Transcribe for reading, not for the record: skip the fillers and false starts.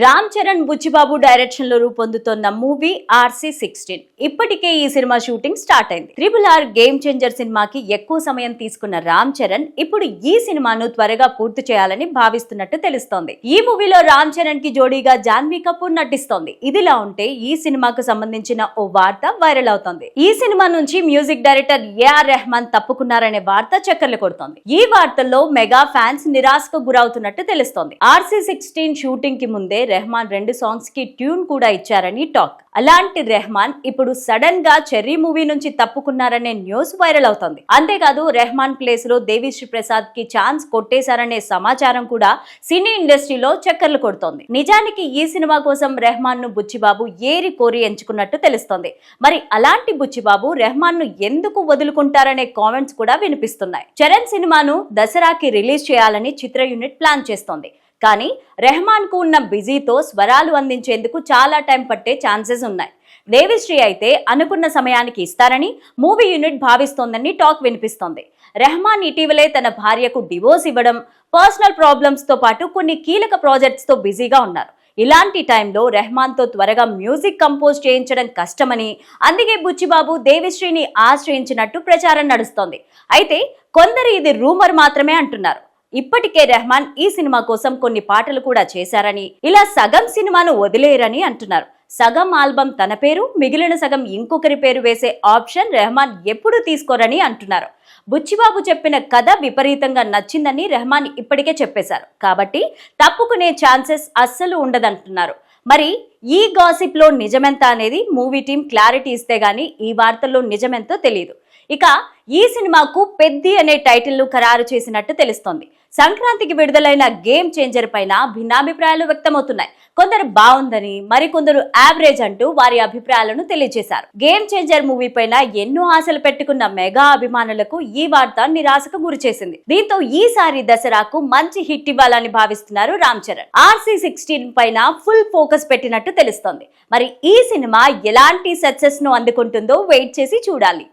Ram Charan Buchibabu direction లో రూపొందుతోన్న movie RC16. ఇప్పటికే ఈ సినిమా షూటింగ్ స్టార్ట్ అయింది. RRR గేమ్ చేంజర్ సినిమాకి ఎక్కువ సమయం తీసుకున్న రామ్ చరణ్ ఇప్పుడు ఈ సినిమాను త్వరగా పూర్తి చేయాలని భావిస్తున్నట్టు తెలుస్తోంది. ఈ మూవీలో రామ్ చరణ్ కి జోడీగా జాన్వీ కపూర్ నటిస్తోంది. ఇదిలా ఉంటే ఈ సినిమాకు సంబంధించిన ఓ వార్త వైరల్ అవుతోంది. ఈ సినిమా నుంచి మ్యూజిక్ డైరెక్టర్ AR రెహమాన్ తప్పుకున్నారనే వార్త చక్కర్లు కొడుతోంది. ఈ వార్తల్లో మెగా ఫ్యాన్స్ నిరాశకు గురవుతున్నట్టు తెలుస్తోంది. RC16 షూటింగ్ కి ముందే రెహమాన్ 2 సాంగ్స్ కి ట్యూన్ కూడా ఇచ్చారని టాక్. అలాంటి రెహమాన్ ఇప్పుడు సడన్ గా చెర్రీ మూవీ నుంచి తప్పుకున్నారనే న్యూస్ వైరల్ అవుతోంది. అంతేకాదు రెహమాన్ ప్లేస్ లో దేవిశ్రీ ప్రసాద్ కి ఛాన్స్ కొట్టేశారనే సమాచారం కూడా సినీ ఇండస్ట్రీలో చక్కర్లు కొడుతోంది. నిజానికి ఈ సినిమా కోసం రెహమాన్ ను బుచ్చిబాబు ఏరి కోరి ఎంచుకున్నట్టు తెలుస్తోంది. మరి అలాంటి బుచ్చిబాబు రెహమాన్ ను ఎందుకు వదులుకుంటారనే కామెంట్స్ కూడా వినిపిస్తున్నాయి. చరణ్ సినిమాను దసరాకి రిలీజ్ చేయాలని చిత్ర యూనిట్ ప్లాన్ చేస్తోంది. కానీ రెహమాన్ కు ఉన్న బిజీతో స్వరాలు అందించేందుకు చాలా టైం పట్టే ఛాన్సెస్ ఉన్నాయి. దేవిశ్రీ అయితే అనుకున్న సమయానికి ఇస్తారని మూవీ యూనిట్ భావిస్తోందని టాక్ వినిపిస్తోంది. రెహమాన్ ఇటీవలే తన భార్యకు డివోర్స్ ఇవ్వడం, పర్సనల్ ప్రాబ్లమ్స్ తో పాటు కొన్ని కీలక ప్రాజెక్ట్స్ తో బిజీగా ఉన్నారు. ఇలాంటి టైంలో రెహమాన్ తో త్వరగా మ్యూజిక్ కంపోజ్ చేయించడం కష్టమని, అందుకే బుచ్చిబాబు దేవిశ్రీని ఆశ్రయించినట్టు ప్రచారం నడుస్తోంది. అయితే కొందరు ఇది రూమర్ మాత్రమే అంటున్నారు. ఇప్పటికే రెహమాన్ ఈ సినిమా కోసం కొన్ని పాటలు కూడా చేశారని, ఇలా సగం సినిమాను వదిలేయరని అంటున్నారు. సగం ఆల్బమ్ తన పేరు, మిగిలిన సగం ఇంకొకరి పేరు వేసే ఆప్షన్ రెహమాన్ ఎప్పుడు తీసుకోరని అంటున్నారు. బుచ్చిబాబు చెప్పిన కథ విపరీతంగా నచ్చిందని రెహమాన్ ఇప్పటికే చెప్పేశారు. కాబట్టి తప్పుకునే ఛాన్సెస్ అస్సలు ఉండదంటున్నారు. మరి ఈ గాసిప్ లో నిజమెంత అనేది మూవీ టీం క్లారిటీ ఇస్తే గానీ ఈ వార్తల్లో నిజమెంతో తెలియదు. ఇక ఈ సినిమాకు పెద్ది అనే టైటిల్ ను ఖరారు చేసినట్టు తెలుస్తోంది. సంక్రాంతికి విడుదలైన గేమ్ చేంజర్ పైన భిన్నాభిప్రాయాలు వ్యక్తమవుతున్నాయి. కొందరు బాగుందని, మరికొందరు యావరేజ్ అంటూ వారి అభిప్రాయాలను తెలియజేశారు. గేమ్ చేంజర్ మూవీ పైన ఎన్నో ఆశలు పెట్టుకున్న మెగా అభిమానులకు ఈ వార్త నిరాశకు గురిచేసింది. దీంతో ఈసారి దసరాకు మంచి హిట్ ఇవ్వాలని భావిస్తున్నారు రామ్ చరణ్. RC16 పైన ఫుల్ ఫోకస్ పెట్టినట్టు తెలుస్తోంది. మరి ఈ సినిమా ఎలాంటి సక్సెస్ ను అందుకుంటుందో వెయిట్ చేసి చూడాలి.